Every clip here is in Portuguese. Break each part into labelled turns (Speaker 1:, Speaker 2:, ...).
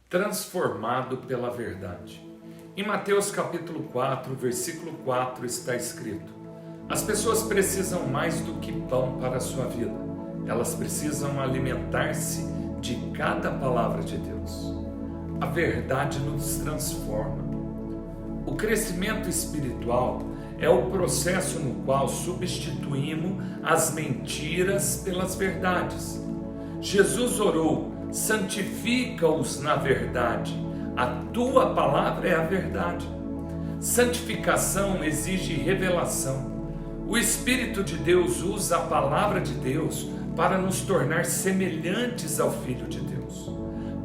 Speaker 1: Transformado pela verdade. Em Mateus capítulo 4, versículo 4 está escrito: as pessoas precisam mais do que pão para a sua vida. Elas precisam alimentar-se de cada palavra de Deus. A verdade nos transforma. O crescimento espiritual é o processo no qual substituímos as mentiras pelas verdades. Jesus orou: santifica-os na verdade. A tua palavra é a verdade. Santificação exige revelação. O Espírito de Deus usa a palavra de Deus para nos tornar semelhantes ao Filho de Deus.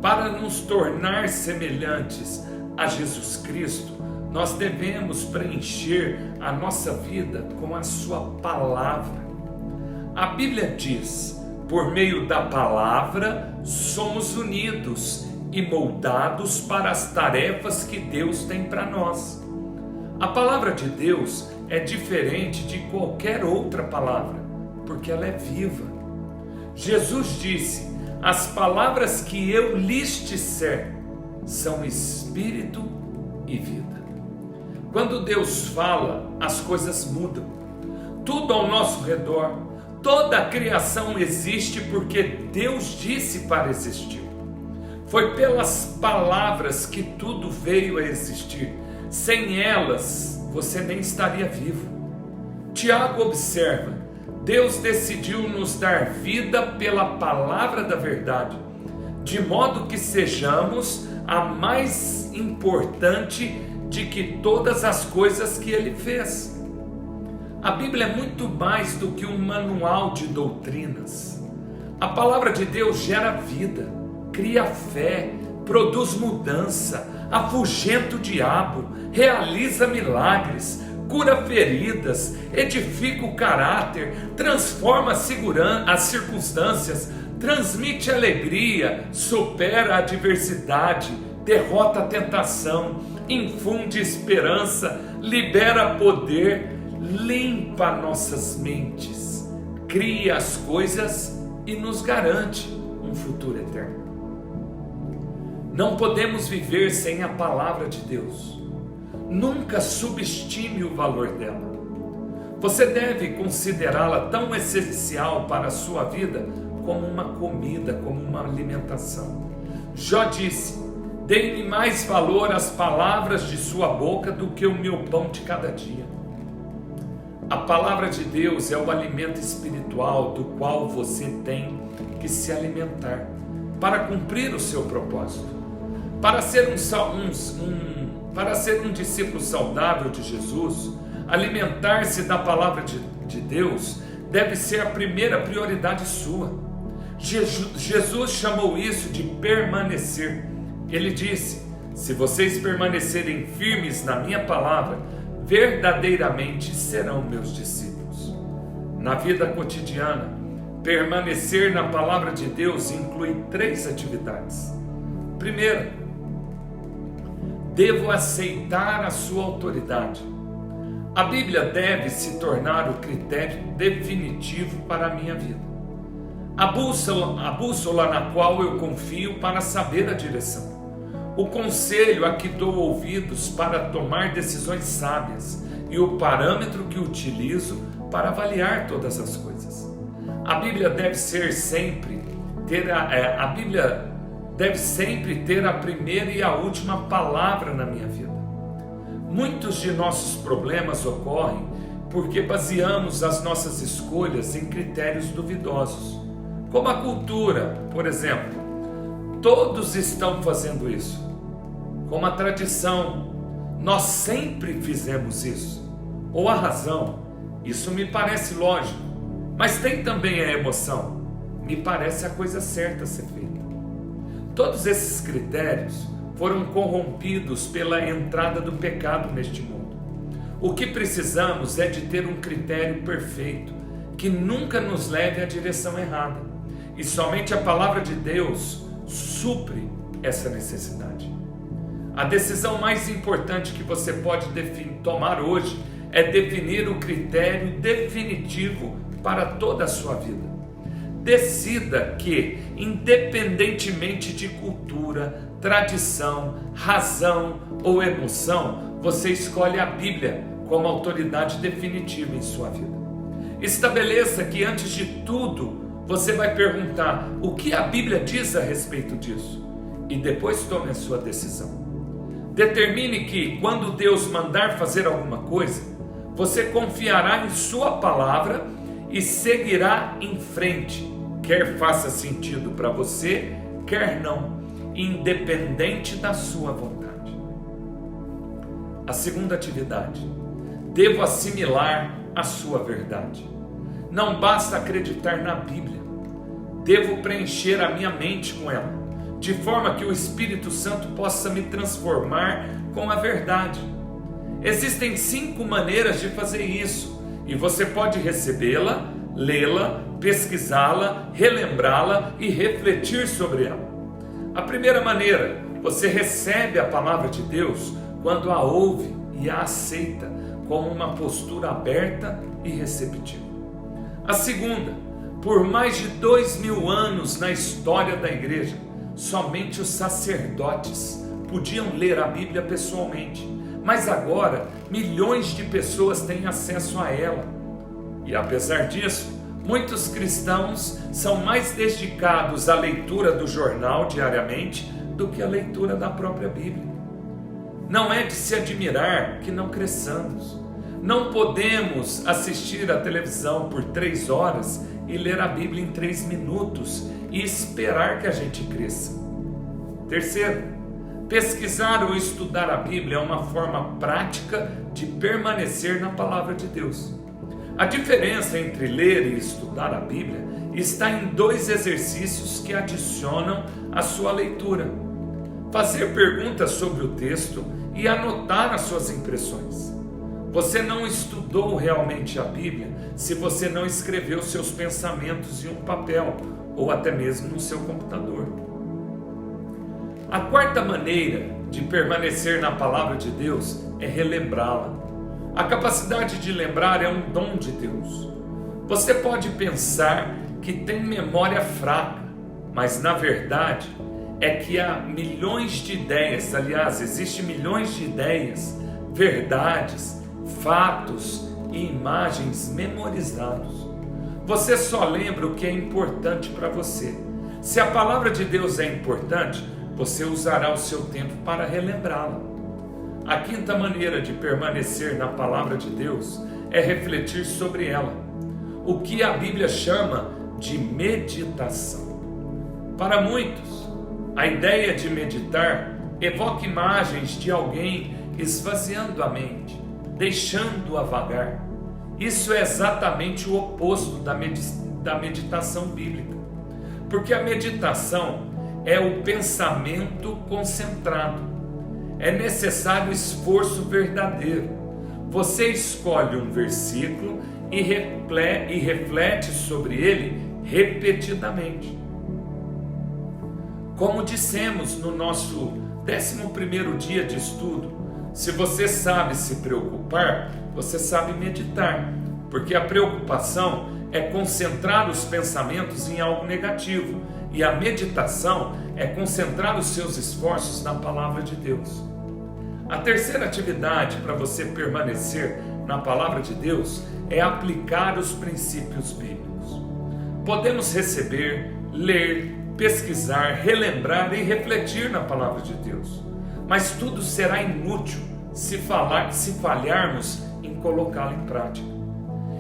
Speaker 1: Para nos tornar semelhantes a Jesus Cristo, nós devemos preencher a nossa vida com a sua palavra. A Bíblia diz: por meio da palavra somos unidos e moldados para as tarefas que Deus tem para nós. A palavra de Deus é diferente de qualquer outra palavra, porque ela é viva. Jesus disse: as palavras que eu lhes disser são espírito e vida. Quando Deus fala, as coisas mudam. Tudo ao nosso redor, toda a criação existe porque Deus disse para existir. Foi pelas palavras que tudo veio a existir. Sem elas, você nem estaria vivo. Tiago observa: Deus decidiu nos dar vida pela palavra da verdade, de modo que sejamos a mais importante de que todas as coisas que Ele fez. A Bíblia é muito mais do que um manual de doutrinas. A palavra de Deus gera vida, cria fé, produz mudança, afugenta o diabo, realiza milagres, cura feridas, edifica o caráter, transforma as circunstâncias, transmite alegria, supera a adversidade, derrota a tentação, infunde esperança, libera poder, limpa nossas mentes, cria as coisas e nos garante um futuro eterno. Não podemos viver sem a palavra de Deus. Nunca subestime o valor dela. Você deve considerá-la tão essencial para a sua vida como uma comida, como uma alimentação. Jó disse: dei-me mais valor às palavras de sua boca do que o meu pão de cada dia. A palavra de Deus é o alimento espiritual do qual você tem que se alimentar para cumprir o seu propósito. Para ser um discípulo saudável de Jesus, alimentar-se da palavra de Deus deve ser a primeira prioridade sua. Jesus chamou isso de permanecer. Ele disse: se vocês permanecerem firmes na minha palavra, verdadeiramente serão meus discípulos. Na vida cotidiana, permanecer na palavra de Deus inclui 3 atividades. Primeiro, devo aceitar a sua autoridade. A Bíblia deve se tornar o critério definitivo para a minha vida. A bússola na qual eu confio para saber a direção. O conselho a que dou ouvidos para tomar decisões sábias e o parâmetro que utilizo para avaliar todas as coisas. A Bíblia deve sempre ter a primeira e a última palavra na minha vida. Muitos de nossos problemas ocorrem porque baseamos as nossas escolhas em critérios duvidosos, como a cultura, por exemplo. Todos estão fazendo isso. Como a tradição, nós sempre fizemos isso. Ou a razão, isso me parece lógico. Mas tem também a emoção, me parece a coisa certa a ser feita. Todos esses critérios foram corrompidos pela entrada do pecado neste mundo. O que precisamos é de ter um critério perfeito, que nunca nos leve à direção errada. E somente a palavra de Deus supre essa necessidade. A decisão mais importante que você pode tomar hoje é definir o critério definitivo para toda a sua vida. decida que, independentemente de cultura, tradição, razão ou emoção, você escolhe a Bíblia como autoridade definitiva em sua vida. Estabeleça que, antes de tudo, você vai perguntar o que a Bíblia diz a respeito disso e depois tome a sua decisão. Determine que, quando Deus mandar fazer alguma coisa, você confiará em sua palavra e seguirá em frente, quer faça sentido para você, quer não, independente da sua vontade. A segunda atividade: devo assimilar a sua verdade. Não basta acreditar na Bíblia, devo preencher a minha mente com ela, de forma que o Espírito Santo possa me transformar com a verdade. Existem 5 maneiras de fazer isso, e você pode recebê-la, lê-la, pesquisá-la, relembrá-la e refletir sobre ela. A primeira maneira: você recebe a palavra de Deus quando a ouve e a aceita com uma postura aberta e receptiva. A segunda: por mais de 2000 anos na história da igreja, somente os sacerdotes podiam ler a Bíblia pessoalmente, mas agora milhões de pessoas têm acesso a ela. E apesar disso, muitos cristãos são mais dedicados à leitura do jornal diariamente do que à leitura da própria Bíblia. Não é de se admirar que não cresçamos. Não podemos assistir à televisão por 3 horas e ler a Bíblia em 3 minutos e esperar que a gente cresça. Terceiro, pesquisar ou estudar a Bíblia é uma forma prática de permanecer na palavra de Deus. A diferença entre ler e estudar a Bíblia está em 2 exercícios que adicionam à sua leitura: fazer perguntas sobre o texto e anotar as suas impressões. Você não estudou realmente a Bíblia se você não escreveu seus pensamentos em um papel ou até mesmo no seu computador. A quarta maneira de permanecer na palavra de Deus é relembrá-la. A capacidade de lembrar é um dom de Deus. Você pode pensar que tem memória fraca, mas na verdade é que há milhões de ideias, aliás, existem milhões de ideias, verdades, fatos e imagens memorizados. Você só lembra o que é importante para você. Se a palavra de Deus é importante, você usará o seu tempo para relembrá-la. A quinta maneira de permanecer na palavra de Deus é refletir sobre ela, o que a Bíblia chama de meditação. Para muitos, a ideia de meditar evoca imagens de alguém esvaziando a mente, deixando-a vagar. Isso é exatamente o oposto da meditação bíblica, porque a meditação é o pensamento concentrado. É necessário esforço verdadeiro. Você escolhe um versículo e reflete sobre ele repetidamente. Como dissemos no nosso 11º dia de estudo, se você sabe se preocupar, você sabe meditar, porque a preocupação é concentrar os pensamentos em algo negativo, e a meditação é concentrar os seus esforços na palavra de Deus. A terceira atividade para você permanecer na palavra de Deus é aplicar os princípios bíblicos. Podemos receber, ler, pesquisar, relembrar e refletir na palavra de Deus, mas tudo será inútil se falharmos em colocá-la em prática.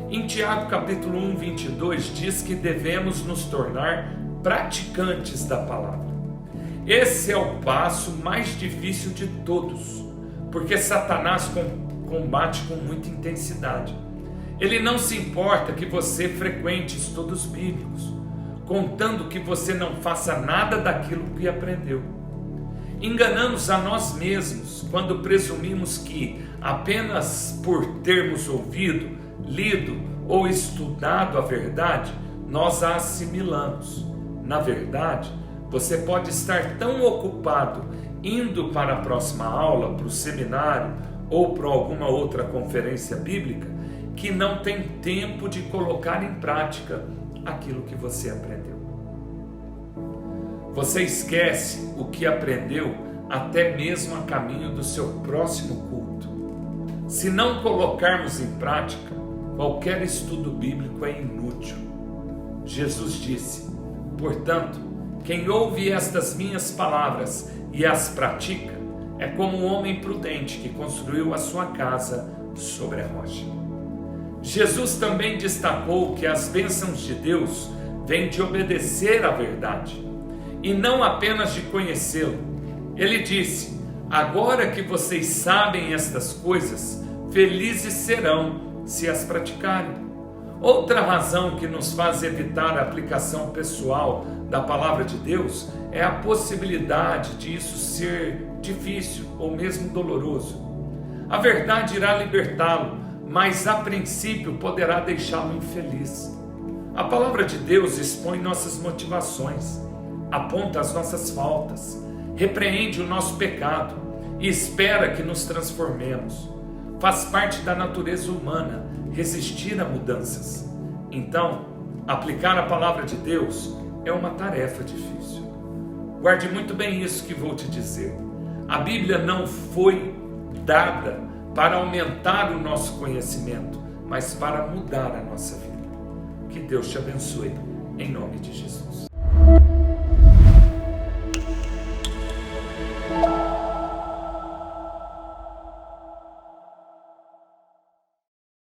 Speaker 1: Em Tiago capítulo 1, 22 diz que devemos nos tornar praticantes da palavra. Esse é o passo mais difícil de todos, porque Satanás combate com muita intensidade. Ele não se importa que você frequente estudos bíblicos, contando que você não faça nada daquilo que aprendeu. Enganamos a nós mesmos quando presumimos que apenas por termos ouvido, lido ou estudado a verdade, nós a assimilamos. Na verdade, você pode estar tão ocupado indo para a próxima aula, para o seminário ou para alguma outra conferência bíblica, que não tem tempo de colocar em prática aquilo que você aprendeu. Você esquece o que aprendeu até mesmo a caminho do seu próximo culto. Se não colocarmos em prática, qualquer estudo bíblico é inútil. Jesus disse: portanto, quem ouve estas minhas palavras e as pratica, é como um homem prudente que construiu a sua casa sobre a rocha. Jesus também destacou que as bênçãos de Deus vêm de obedecer à verdade, e não apenas de conhecê-lo. Ele disse: agora que vocês sabem estas coisas, felizes serão se as praticarem. Outra razão que nos faz evitar a aplicação pessoal da palavra de Deus é a possibilidade de isso ser difícil ou mesmo doloroso. A verdade irá libertá-lo, mas a princípio poderá deixá-lo infeliz. A palavra de Deus expõe nossas motivações, aponta as nossas faltas, repreende o nosso pecado e espera que nos transformemos. Faz parte da natureza humana resistir a mudanças. Então, aplicar a palavra de Deus é uma tarefa difícil. Guarde muito bem isso que vou te dizer. A Bíblia não foi dada para aumentar o nosso conhecimento, mas para mudar a nossa vida. Que Deus te abençoe, em nome de Jesus.